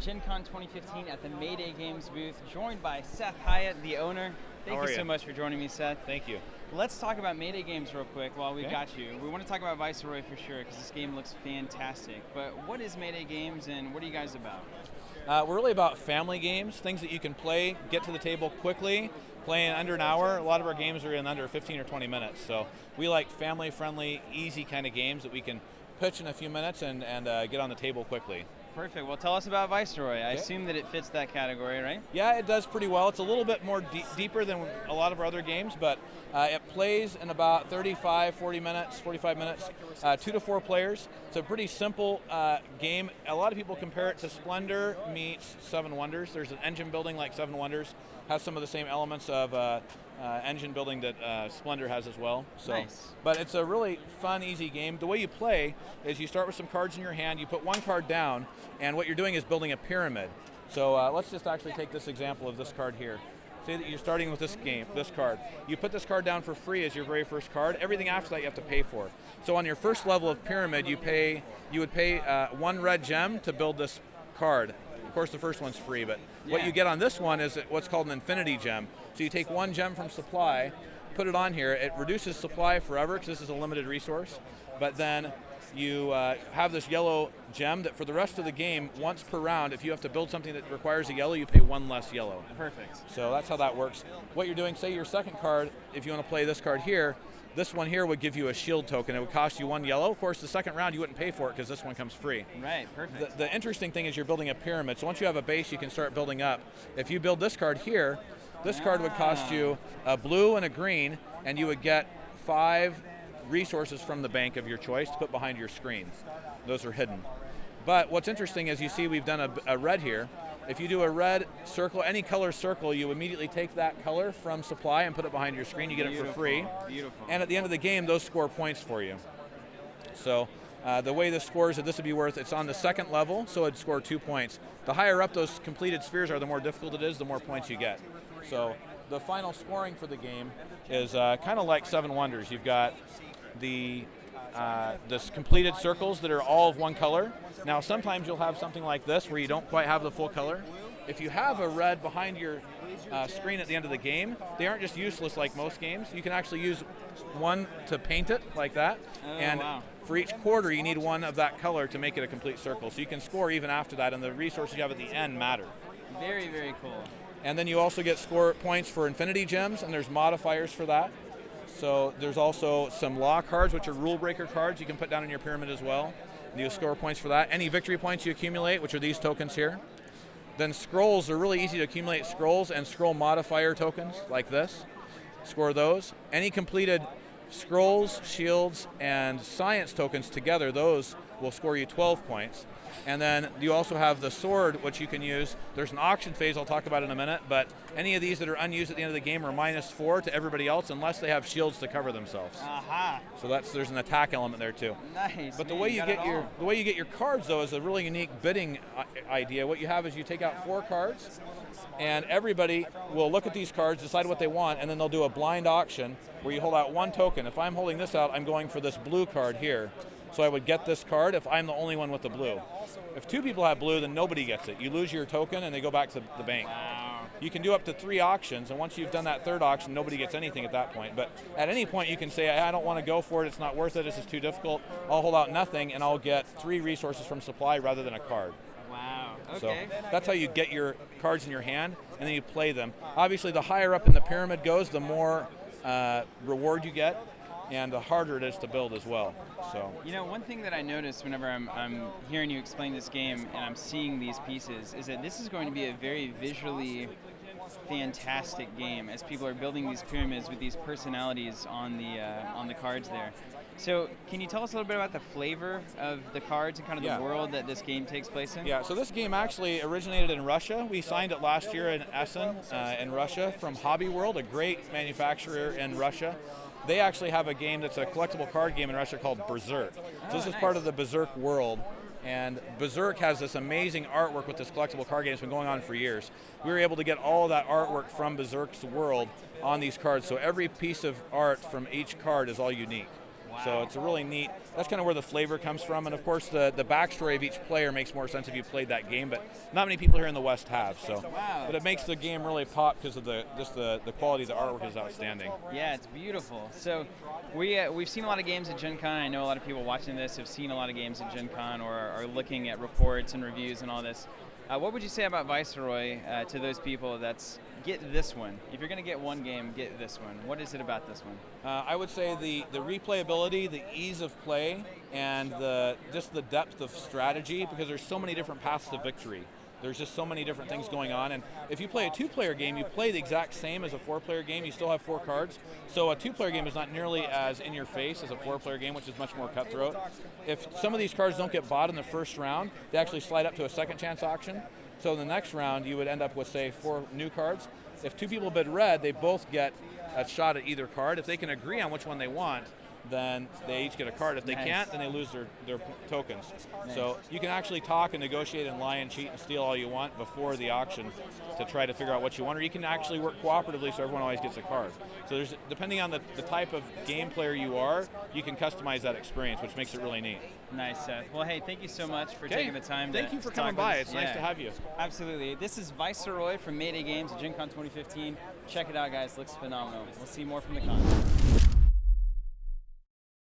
GenCon 2015 at the Mayday Games booth, joined by Seth Hiatt, the owner. Thank you so much for joining me, Seth. Thank you. Let's talk about Mayday Games real quick while we've got you. We want to talk about Viceroy for sure, because this game looks fantastic. But what is Mayday Games, and what are you guys about? We're really about family games, things that you can play, get to the table quickly, play in under an hour. A lot of our games are in under 15 or 20 minutes. So we like family-friendly, easy kind of games that we can pitch in a few minutes and get on the table quickly. Perfect. Well, tell us about Viceroy. I assume that it fits that category, right? Yeah, it does pretty well. It's a little bit more deeper than a lot of our other games, but it plays in about 45 minutes, 2 to 4 players. It's a pretty simple game. A lot of people compare it to Splendor meets Seven Wonders. There's an engine building like Seven Wonders, has some of the same elements of engine building that Splendor has as well. So, nice. But it's a really fun, easy game. The way you play is you start with some cards in your hand, you put one card down, and what you're doing is building a pyramid. So let's just actually take this example of this card here. Say that you're starting with this card. You put this card down for free as your very first card. Everything after that you have to pay for. So on your first level of pyramid, you would pay 1 red gem to build this card. Of course, the first one's free, but what you get on this one is what's called an infinity gem. So you take 1 gem from supply, put it on here. It reduces supply forever because this is a limited resource. But then you have this yellow gem that for the rest of the game, once per round, if you have to build something that requires a yellow, you pay 1 less yellow. Perfect. So that's how that works. What you're doing, say your second card, if you want to play this card here, this one here would give you a shield token. It would cost you 1 yellow. Of course, the second round you wouldn't pay for it because this one comes free. Right, perfect. The interesting thing is you're building a pyramid. So once you have a base, you can start building up. If you build this card here, this card would cost you a blue and a green, and you would get 5 resources from the bank of your choice to put behind your screen. Those are hidden. But what's interesting is you see we've done a red here. If you do a red circle, any color circle, you immediately take that color from supply and put it behind your screen. You get it for free. Beautiful. And at the end of the game, those score points for you. So the way this scores, this would be worth, it's on the second level, so it'd score 2 points. The higher up those completed spheres are, the more difficult it is, the more points you get. So the final scoring for the game is kind of like Seven Wonders. You've got this completed circles that are all of one color. Now sometimes you'll have something like this where you don't quite have the full color. If you have a red behind your screen at the end of the game, they aren't just useless like most games. You can actually use one to paint it like that. For each quarter you need 1 of that color to make it a complete circle. So you can score even after that, and the resources you have at the end matter. Very, very cool. And then you also get score points for infinity gems, and there's modifiers for that. So there's also some law cards, which are rule breaker cards you can put down in your pyramid as well. And you'll score points for that. Any victory points you accumulate, which are these tokens here. Then scrolls are really easy to accumulate. Scrolls and scroll modifier tokens like this. Score those. Any completed scrolls, shields, and science tokens together, those will score you 12 points. And then you also have the sword, which you can use. There's an auction phase I'll talk about in a minute, but any of these that are unused at the end of the game are -4 to everybody else unless they have shields to cover themselves. Aha. So there's an attack element there too. Nice. But the way you get your cards though is a really unique bidding idea. What you have is you take out 4 cards, and everybody will look at these cards, decide what they want, and then they'll do a blind auction where you hold out 1 token. If I'm holding this out, I'm going for this blue card here. So I would get this card if I'm the only one with the blue. If 2 people have blue, then nobody gets it. You lose your token and they go back to the bank. Wow. You can do up to 3 auctions, and once you've done that 3rd auction, nobody gets anything at that point. But at any point you can say, I don't want to go for it, it's not worth it, this is too difficult. I'll hold out nothing and I'll get 3 resources from supply rather than a card. Wow, okay. So that's how you get your cards in your hand, and then you play them. Obviously the higher up in the pyramid goes, the more reward you get, and the harder it is to build as well. So, you know, one thing that I notice whenever I'm hearing you explain this game and I'm seeing these pieces is that this is going to be a very visually fantastic game as people are building these pyramids with these personalities on the cards there. So can you tell us a little bit about the flavor of the cards and kind of the world that this game takes place in? Yeah, so this game actually originated in Russia. We signed it last year in Essen in Russia from Hobby World, a great manufacturer in Russia. They actually have a game that's a collectible card game in Russia called Berserk. So this is part of the Berserk world. And Berserk has this amazing artwork with this collectible card game. It's been going on for years. We were able to get all of that artwork from Berserk's world on these cards. So every piece of art from each card is all unique. So it's a really neat, that's kind of where the flavor comes from. And of course the backstory of each player makes more sense if you played that game, but not many people here in the West have. So, but it makes the game really pop because of the quality of the artwork is outstanding. Yeah, it's beautiful. So we've seen a lot of games at GenCon. I know a lot of people watching this have seen a lot of games at GenCon or are looking at reports and reviews and all this. What would you say about Viceroy to those people that's get this one? If you're going to get one game, get this one. What is it about this one? I would say the replayability, the ease of play, and just the depth of strategy, because there's so many different paths to victory. There's just so many different things going on, and if you play a 2-player game, you play the exact same as a 4-player game. You still have 4 cards, so a 2-player game is not nearly as in your face as a 4-player game, which is much more cutthroat. If some of these cards don't get bought in the first round, they actually slide up to a second chance auction. So in the next round, you would end up with, say, 4 new cards. If 2 people bid red, they both get a shot at either card. If they can agree on which one they want, then they each get a card. If they can't, then they lose their tokens. Nice. So you can actually talk and negotiate and lie and cheat and steal all you want before the auction to try to figure out what you want, or you can actually work cooperatively so everyone always gets a card. So there's, depending on the type of game player you are, you can customize that experience, which makes it really neat. Nice, Seth. Well, hey, thank you so much for taking the time. Thank you for coming by. It's nice to have you. Absolutely. This is Viceroy from Mayday Games at GenCon 2015. Check it out, guys. Looks phenomenal. We'll see more from the con.